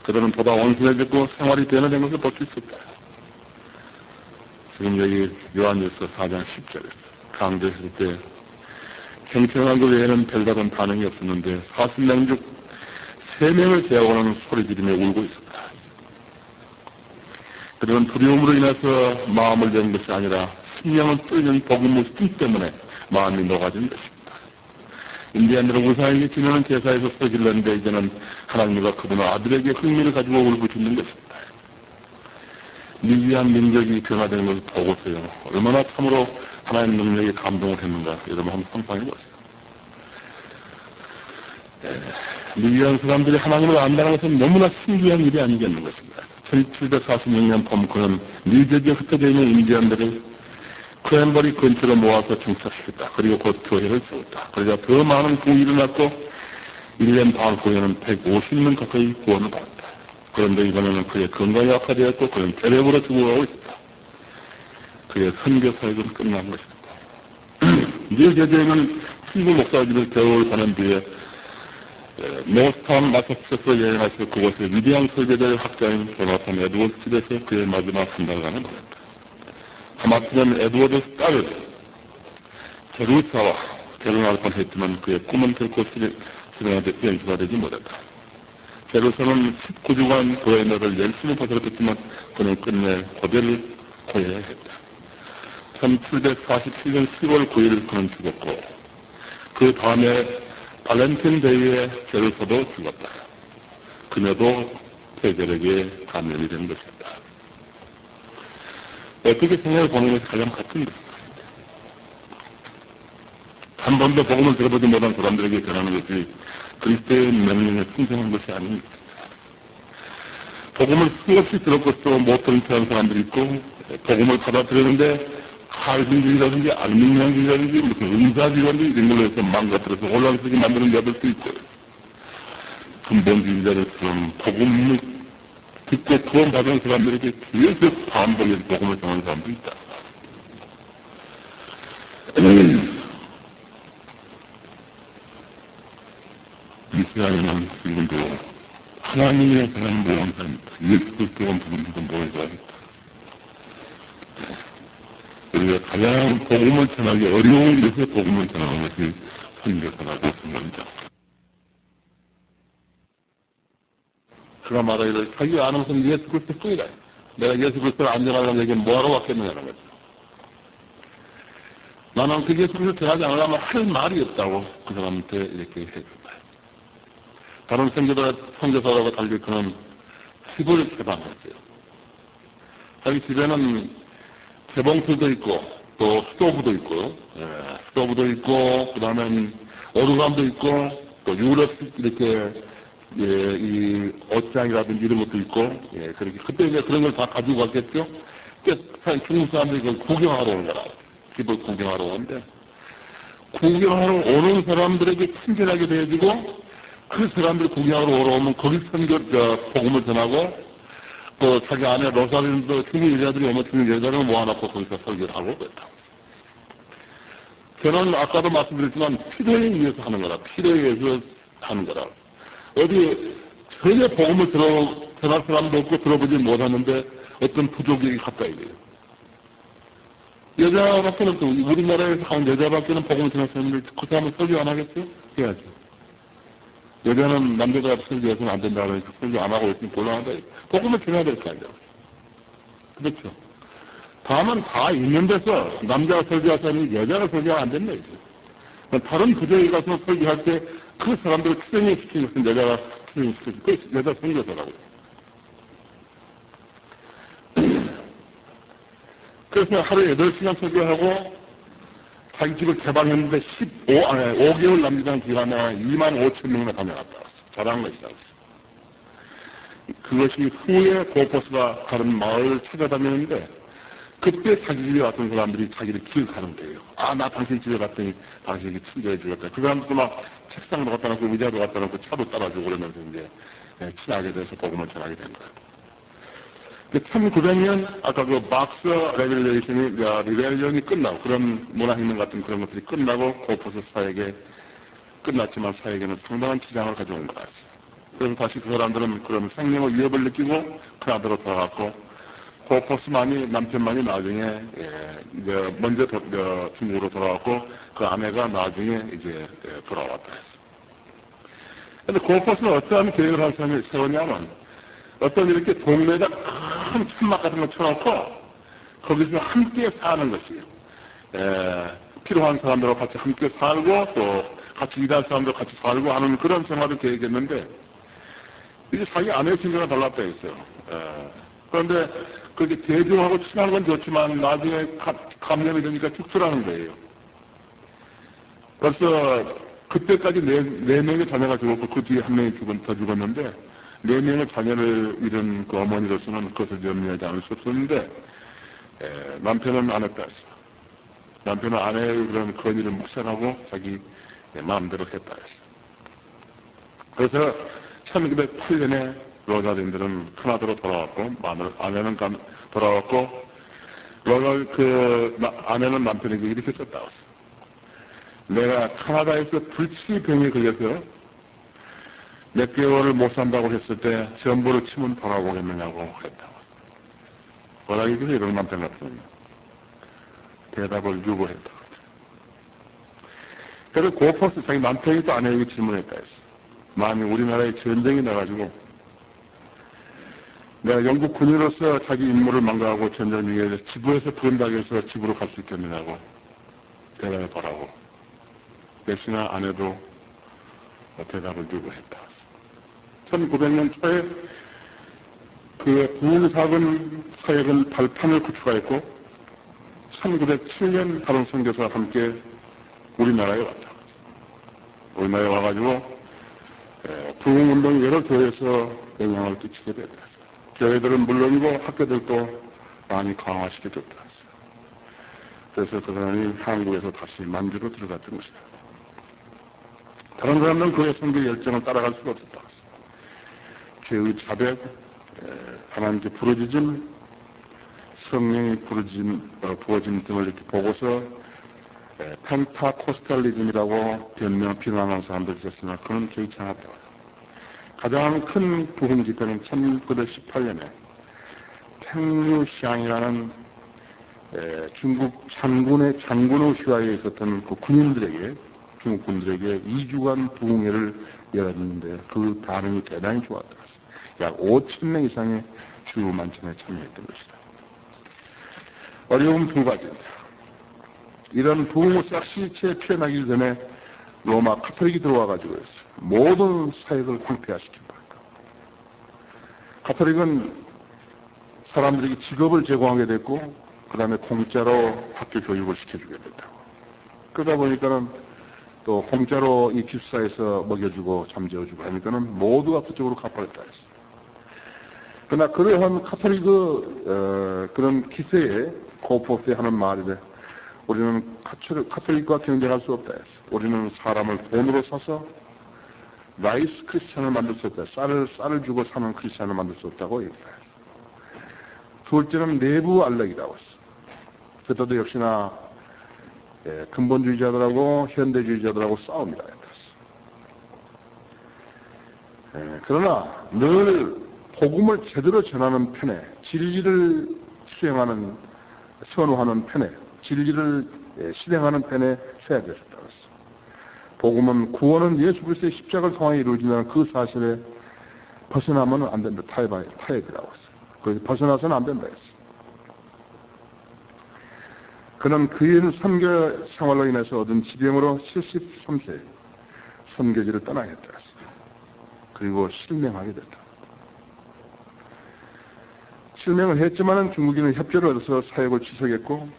Speaker 2: 그들은 보다 온순해졌고 생활이 변화된 것을 볼 수 있었다. 지금 여기 요한일서 4장 10절에 강조했을 때 경청한 것 외에는 별다른 반응이 없었는데 40명 중 3명을 제하고는 소리 지르며 울고 있었다. 그들은 두려움으로 인해서 마음을 낸 것이 아니라 신령은 뚫리는 복음의 힘 때문에 마음이 녹아진 것입니다. 인디안들은 우상에게 지내는 제사에서 소질렀는데 이제는 하나님과 그분의 아들에게 흥미를 가지고 울부짖는 것입니다. 미비한 민족이 변화되는 것을 보고서요. 얼마나 참으로 하나님 능력에 감동을 했는가 여러분 한번 상상해보세요. 미비한 사람들이 하나님을 안다는 것은 너무나 신기한 일이 아니겠는 것입니다. 1746년 봄 그는 뉴저지에 흩어져 있는 인디언들을 크랜버리 근처로 모아서 정착시켰다. 그리고 곧 교회를 세웠다. 그러자 더 많은 구원이 일어났고 1년 반 후에는 150명 가까이 구원을 받았다. 그런데 이번에는 그의 건강이 악화되었고 그는 결핵으로 죽어가고 있었다. 그의 선교 사역은 끝난 것이다. 뉴저지에는 신부 목사들을 겨울 가는 뒤에 노스타운 마사추세츠 여행하셔서 그곳에 위대한 설교자의 학자인 조나탄 에드워드 집에서 그의 마지막 한 달간을 보냈다. 하마터면 에드워드 딸 제루사와 결혼할 뻔했지만 그의 꿈은 결코 실현가 되지 못했다. 제루사는 19주간 그의 너를 열심히 버텨냈지만 그는 끝내 고대를 고해야 했다. 1747년 10월 9일 그는 죽었고 그 다음에 발렌틴데이에 제루사도 죽었다. 그녀도 폐결핵에 감염이 된 것이다. 어떻게 생각을 보는 것이 가장 같은 것입니다. 한 번도 복음을 들어보지 못한 사람들에게 전하는 것이 그리스도의 명령에 순종한 것이 아닙니다. 복음을 수없이 들었고도 못 들은 사람들이 있고 복음을 받아들였는데 칼빈주의라든지 알미니안주의라든지 무슨 은사주의라든지 이런 걸로 해서 망가뜨려서 혼란스럽게 만드는 자들도 있고 근본주의자들처럼 복음을 듣고 구원받은 사람들에게 계속 반복해서 복음을 전하는 사람도 있다. 이스라엘은 지금도 하나님의 사랑 모험사입니다. 예수 그리스도가 부르는 건 모험사입니다. 우리가 가장 복음을 전하기 어려운 곳에 복음을 전하는 것이 선교사라고 생각합니다. 그가 말하기를 자기가 아는 것은 예수 그리스도 뿐이다. 내가 예수 그리스도를 안 전하려면 내게 뭐하러 왔겠느냐는 거죠. 나는 그 예수 그리스도를 전하지 않으려면 할 말이 없다고 그 사람한테 이렇게 해줬다. 다른 선교사라고 달리 그는 집을 개방했어요. 자기 집에는 개봉틀도 있고 또 스토브도 있고 스토브도 있고 그 다음에 오르감도 있고 또 유럽식 이렇게 이 옷장이라든지 이런 것도 있고 그렇게 그때 이제 그런 걸 다 가지고 갔겠죠. 중국 사람들이 그걸 구경하러 오는 거라. 집을 구경하러 오는데 구경하러 오는 사람들에게 친절하게 대해주고 그 사람들이 구경하러 오면 거기 복음을 전하고 또 자기 아내 로사린도 중국 여자들이 오면 중국 여자를 모아놓고 거기서 설교를 하고 그랬다. 저는 아까도 말씀드렸지만 필요에 의해서 하는 거라. 필요에 의해서 하는 거라. 어디 전혀 복음을 전할 사람도 없고 들어보지 못하는데 어떤 부족이 가까이 돼요. 여자밖에는 또 우리나라에서 한 여자밖에는 복음을 전할 사람들 그 사람은 설교 안 하겠어요? 해야죠. 여자는 남자가 설교해서는 안 된다고 해서 설교 안 하고 있으면 곤란하다. 복음을 전해야 될 거 아니야. 그렇죠. 다만 다 있는 데서 남자가 설교할 사람이 여자가 설교하면 안 된다. 다른 부족에 가서 설교할 때 그 사람들을 트레이닝시키는 것은 여자가 트레이닝시키지. 그 여자 선교사라고. 그래서 하루에 8시간 설교하고 자기 집을 개방했는데 5개월 남기던 기간에 25,000명이나 다녀갔다. 잘한 것이다. 그것이 후에 고포스가 다른 마을을 찾아다니는데 그때 자기 집에 왔던 사람들이 자기를 기억하는 거예요. 아, 나 당신 집에 갔더니 당신이 친절해 주었다. 그 사람도 막 책상도 갖다 놓고 의자도 갖다 놓고 차도 따라주고 그러면서 이제 친하게 돼서 복음을 전하게 된 거예요. 1900년 아까 그 막스 리벨리언이 끝나고 그런 문화혁명 같은 그런 것들이 끝나고 고포스 사역에 끝났지만 사역에는 상당한 지장을 가져온 것 같아요. 그래서 다시 그 사람들은 그런 생명의 위협을 느끼고 캐나다로 돌아갔고 고포스만이 남편만이 나중에 이제 먼저 중국으로 돌아왔고 그 아내가 나중에 이제 돌아왔다 했어요. 근데 고포스는 어떠한 계획을 한 사람이 세웠냐면 어떤 이렇게 동네에다 큰 천막 같은 거 쳐놓고 거기서 함께 사는 것이에요. 필요한 사람들하고 같이 함께 살고 또 같이 일할 사람들 같이 살고 하는 그런 생활을 계획했는데 이제 자기 아내의 생각이 달랐다 했어요. 그런데 그렇게 대중하고 친한 건 좋지만 나중에 감염이 되니까 죽더라는 거예요. 벌써 그때까지 네 명의 자녀가 죽었고 그 뒤에 한 명이 더 죽었는데 4명의 자녀를 잃은 그 어머니로서는 그것을 염려하지 않을 수 없었는데 남편은 안 했다 했어. 남편은 아내의 그런 건의를 묵살하고 자기 마음대로 했다 했어. 그래서 1908년에 로자린들은 캐나다로 돌아왔고 아내는 돌아왔고 아내는 남편에게 이렇게 썼다 했어. 내가 캐나다에서 불치병에 걸려서 몇 개월을 못 산다고 했을 때 전부를 치면 돌아오겠느냐고 했다. 워낙에 그래서 이런 남편 같은 대답을 유보했다. 그래서 고포스 자기 남편이 또 아내에게 질문했다 했어. 만약 우리나라에 전쟁이 나가지고 내가 영국 군인으로서 자기 임무를 망가하고 전쟁 중에 지부에서 부른다고 집으로 갈 수 있겠느냐고 대답해 보라고. 역시나 아내도 대답을 유보했다. 1900년 초에 그 부흥사건 사역은 발판을 구축하였고 1907년 다른 선교사와 함께 우리나라에 왔다. 우리나라에 와가지고 부흥운동 여러 교회에서 영향을 끼치게 됐다. 교회들은 물론이고 학교들도 많이 강화시켜줬다. 그래서 그 사람이 한국에서 다시 만주로 들어갔던 것이다. 다른 사람들은 그의 선교 열정을 따라갈 수가 없었다. 죄의 자백, 하나님께 부르짖음, 성령의 부어짐 등을 이렇게 보고서 펜타코스탈리즘이라고 비난하는 사람들이 있었으나 그는 개의치 않았다. 가장 큰 부흥 집회는 1918년에 팽류시앙이라는 중국 장군의 휘하에 있었던 그 군인들에게 중국 군들에게 2주간 부흥회를 열었는데 그 반응이 대단히 좋았다. 약 5,000명 이상의 주요 만찬에 참여했던 것이다. 어려움 두 가지입니다. 이런 부흥을 싹시체 피어나기 전에 로마 카톨릭이 들어와가지고 모든 사역을 황폐화시킨 겁니다. 카톨릭은 사람들에게 직업을 제공하게 됐고 그 다음에 공짜로 학교 교육을 시켜주게 됐다고. 그러다 보니까는 또 공짜로 이 기숙사에서 먹여주고 잠재워주고 하니까는 모두가 그쪽으로 가버렸다 했어요. 그러나 그러한 카톨릭 그런 기세에 고포스에 하는 말이래. 우리는 카톨릭과 경쟁할 수 없다 했어. 우리는 사람을 돈으로 사서 라이스 크리스찬을 만들 수 없다. 쌀을 주고 사는 크리스찬을 만들 수 없다고 얘기했다. 둘째는 내부 알력이라고 했어. 그때도 역시나 근본주의자들하고 현대주의자들하고 싸움이라 했어. 그러나 늘 복음을 제대로 전하는 편에 진리를 선호하는 편에 진리를 실행하는 편에 서야 됐었다. 복음은 구원은 예수 그리스도의 십자가를 통해 이루어진다는 그 사실에 벗어나면 안 된다. 타협이라고 했어요. 거기서 벗어나서는 안 된다 했어요. 그는 그의 선교 생활로 인해서 얻은 지병으로 73세 선교지를 떠나겠다 했어요. 그리고 실명하게 됐다. 실명을 했지만은 중국인은 협조를 얻어서 사역을 지속했고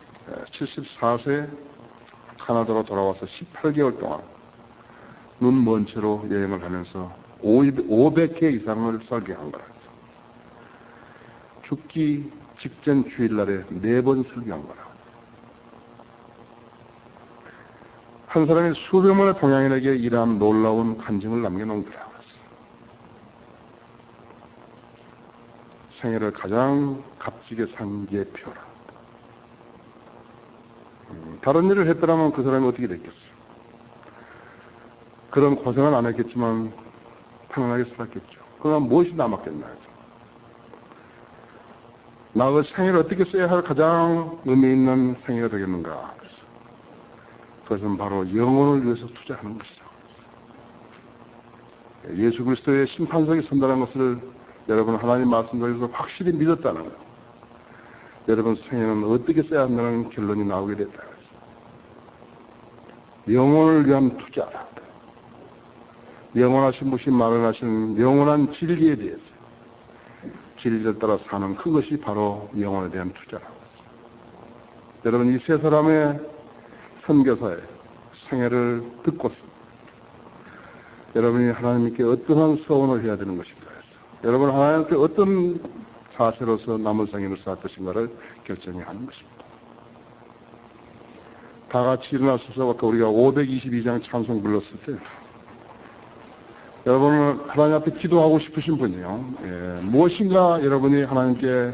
Speaker 2: 74세 카나다로 돌아와서 18개월 동안 눈 먼 채로 여행을 하면서 500회 이상을 설교한 거라. 죽기 직전 주일날에 4번 설교한 거라고. 한 사람이 수백 명의 동양인에게 이러한 놀라운 간증을 남겨놓은 거라고. 생애를 가장 값지게 산 게 표라. 다른 일을 했더라면 그 사람이 어떻게 됐겠어? 그런 고생은 안 했겠지만 편안하게 살았겠죠. 그럼 무엇이 남았겠나요? 나의 생애를 어떻게 써야 할 가장 의미 있는 생애가 되겠는가? 그것은 바로 영혼을 위해서 투자하는 것이죠. 예수 그리스도의 심판석에 선다는 것을 여러분 하나님 말씀 중에서 확실히 믿었다는 거예요. 여러분 생애는 어떻게 써야 한다는 결론이 나오게 됐다. 영혼을 위한 투자다. 영원하신 분이 마련하신 영원한 진리에 대해서 진리를 따라 사는 그것이 바로 영혼에 대한 투자라고. 여러분 이 세 사람의 선교사의 생애를 듣고서 여러분이 하나님께 어떠한 서원을 해야 되는 것인가 해서 여러분 하나님께 어떤 자세로서 남은 생애를 살 것인가를 결정해야 하는 것입니다. 다 같이 일어나셔서 아까 우리가 522장 찬송 불렀을 때 여러분은 하나님 앞에 기도하고 싶으신 분이요. 무엇인가 여러분이 하나님께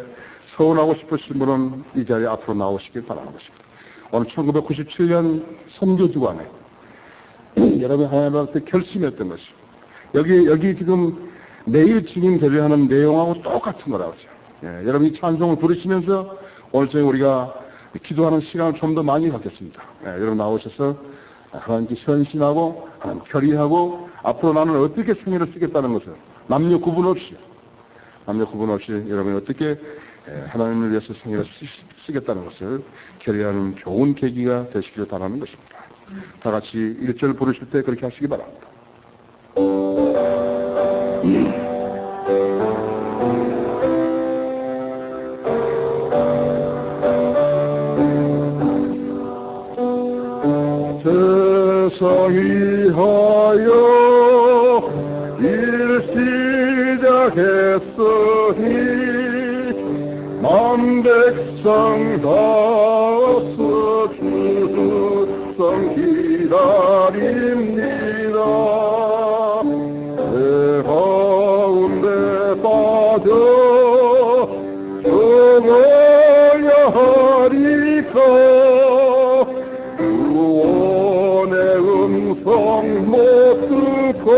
Speaker 2: 서원하고 싶으신 분은 이 자리에 앞으로 나오시길 바라는 것입니다. 오늘 1997년 선교주간에 여러분이 하나님 앞에 결심했던 것이죠. 여기 지금 내일 증인 대리하는 내용하고 똑같은 거라고 하죠. 여러분이 찬송을 부르시면서 오늘 저녁 우리가 기도하는 시간을 좀 더 많이 갖겠습니다. 여러분 나오셔서 하나님께 헌신하고 하나님 결의하고 앞으로 나는 어떻게 생애를 쓰겠다는 것을 남녀 구분 없이 여러분이 어떻게 하나님을 위해서 생애를 쓰겠다는 것을 결의하는 좋은 계기가 되시길 바라는 것입니다. 다 같이 1절 부르실 때 그렇게 하시기 바랍니다. 세상이 하여 일 시작했으니 만백성 다서 주성 기다립니다. 내 가운데 빠져 죽어야 하리까 못 듣고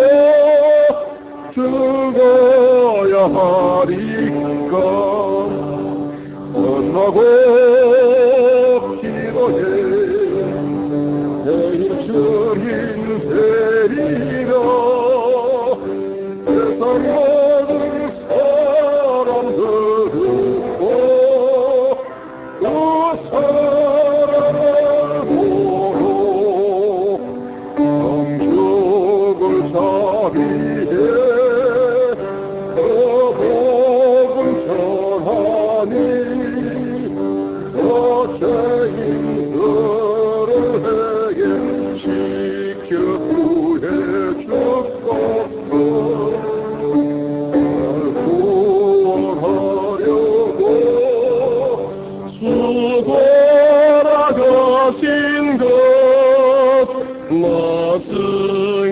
Speaker 2: 죽어야 하리까 끝나고 기도해 내일 주인 되리라 세상 모든 사람들은 그 사랑을 보러 자비해 그 복음 전하니 그 죄인들을 해결시켜 구해 주옵소서. 구원하려고 수고하신 것 맞은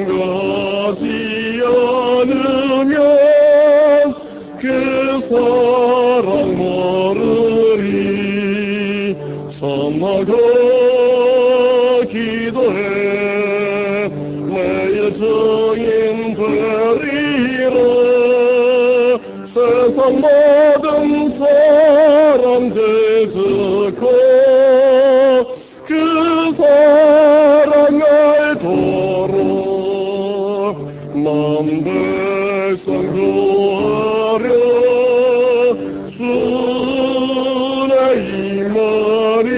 Speaker 2: 것이 않으면 그 사랑 모르리. 삼나가 기도해 매일 증인 되리라. 세상 모든 사람들 듣고 그 사랑을 도록 만백성 구하려 주의 임하니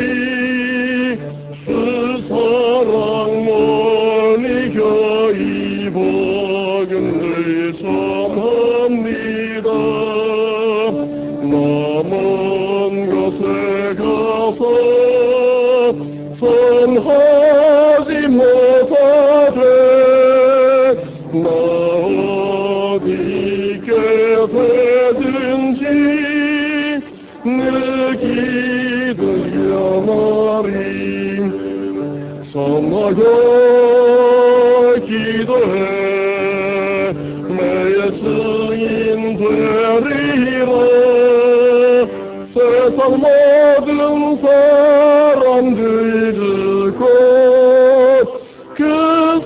Speaker 2: 그 사랑 멀리 이 복음을 전합니다. 남은 곳에 가서 선하지 못하되 나 어디 있게 되든지 늘
Speaker 1: 섬하고 기도해 내 예수님 되리라 세상 모든 사람들 듣고 그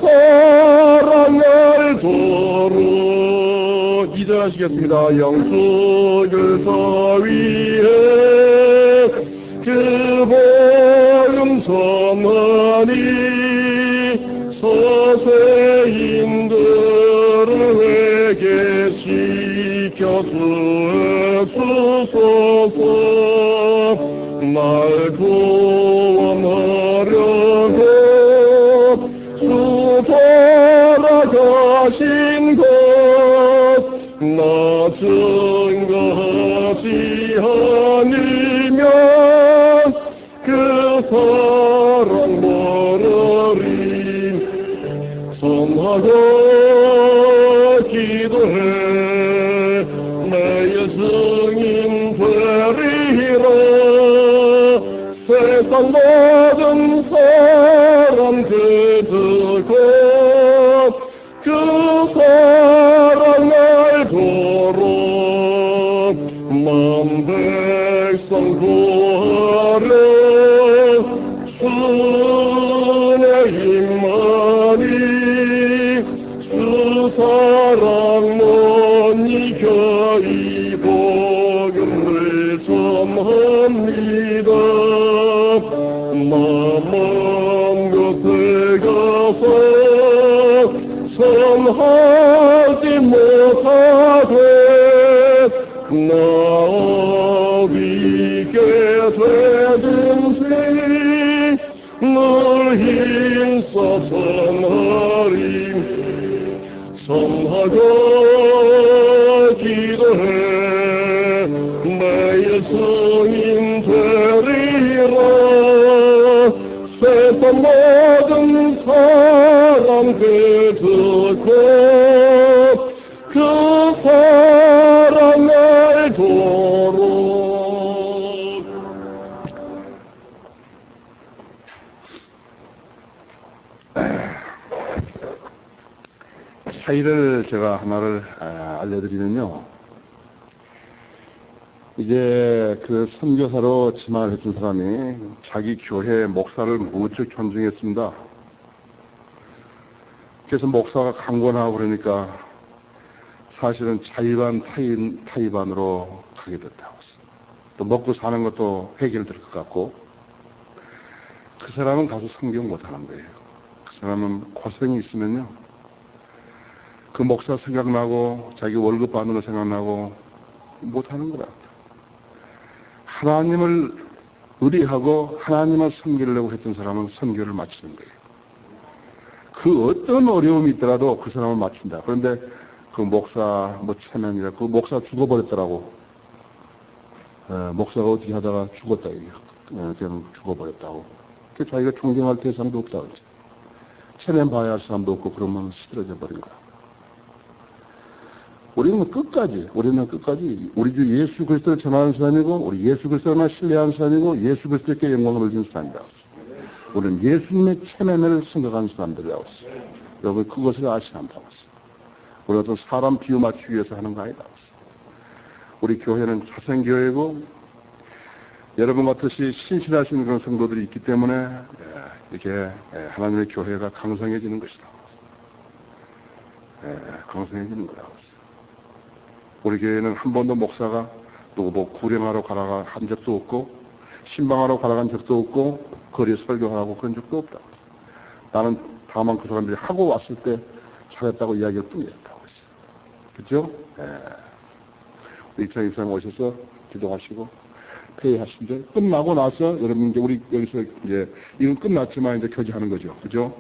Speaker 1: 사랑을 도로 기도하시겠습니다. 영적을 사위에 그 복음 선언이 서세인들을 회개시켜 주옵소서. 날 구원하려고 주 돌아가신 것 나 증거하지 않으면 그 사랑 모르리 섬하고 기도해 내 예수님 되리라 세상 모든 사람들 듣고 그 사랑을 도로 만 백성 구하려 주의 임마니 주 사랑 못 이겨 이 복음을 전합니다. 남은 곳에 가서 선하지 못하되 나비게 되든지 늘 힘써 선하리 섬하고 기도해 내 예수님 되리라 세상 모든 사람들 듣고 그 사랑을 도록
Speaker 2: 차이를 제가 하나를 알려드리면요. 이제 그 선교사로 지망을 했던 사람이 자기 교회 목사를 무척 존중했습니다. 그래서 목사가 강권하고 그러니까 사실은 자의반 타의반으로 가게 됐다고. 또 먹고 사는 것도 해결될 것 같고 그 사람은 가서 성경 못하는 거예요. 그 사람은 고생이 있으면요. 그 목사 생각나고 자기 월급 받는 거 생각나고 못하는 거라. 하나님을 의리하고 하나님을 섬기려고 했던 사람은 선교를 마치는 거예요. 그 어떤 어려움이 있더라도 그 사람을 마친다. 그런데 그 목사 체면이라 그 목사 죽어버렸더라고. 목사가 어떻게 하다가 죽었다. 저는 죽어버렸다고. 그 자기가 존경할 대상도 없다. 체면 봐야 할 사람도 없고 그러면 시들어져 버린 거야. 우리는 끝까지 우리 주 예수 그리스도를 전하는 사람이고 우리 예수 그리스도만 신뢰하는 사람이고 예수 그리스도께 영광을 올리는 사람이다. 우리는 예수님의 체면을 생각하는 사람들이라고 했어요. 여러분 그것을 아시면 한다고 했어요. 우리가 또 사람 비유 맞추기 위해서 하는 거 아니다. 우리 교회는 자생교회고 여러분 같이 신실하신 그런 성도들이 있기 때문에 이렇게 하나님의 교회가 강성해지는 것이다. 강성해지는 거라고 했어요. 우리 교회는 한 번도 목사가 또 뭐 구령하러 가라가 한 적도 없고 신방하러 가라 간 적도 없고 거리에 설교하라고 그런 적도 없다. 나는 다만 그 사람들이 하고 왔을 때 잘했다고 이야기할 뿐이었다고 했어요. 그죠? 이창 이사님 오셔서 기도하시고 회의하시는데 끝나고 나서 여러분 이제 우리 여기서 이제 이건 끝났지만 이제 교제하는 거죠. 그죠?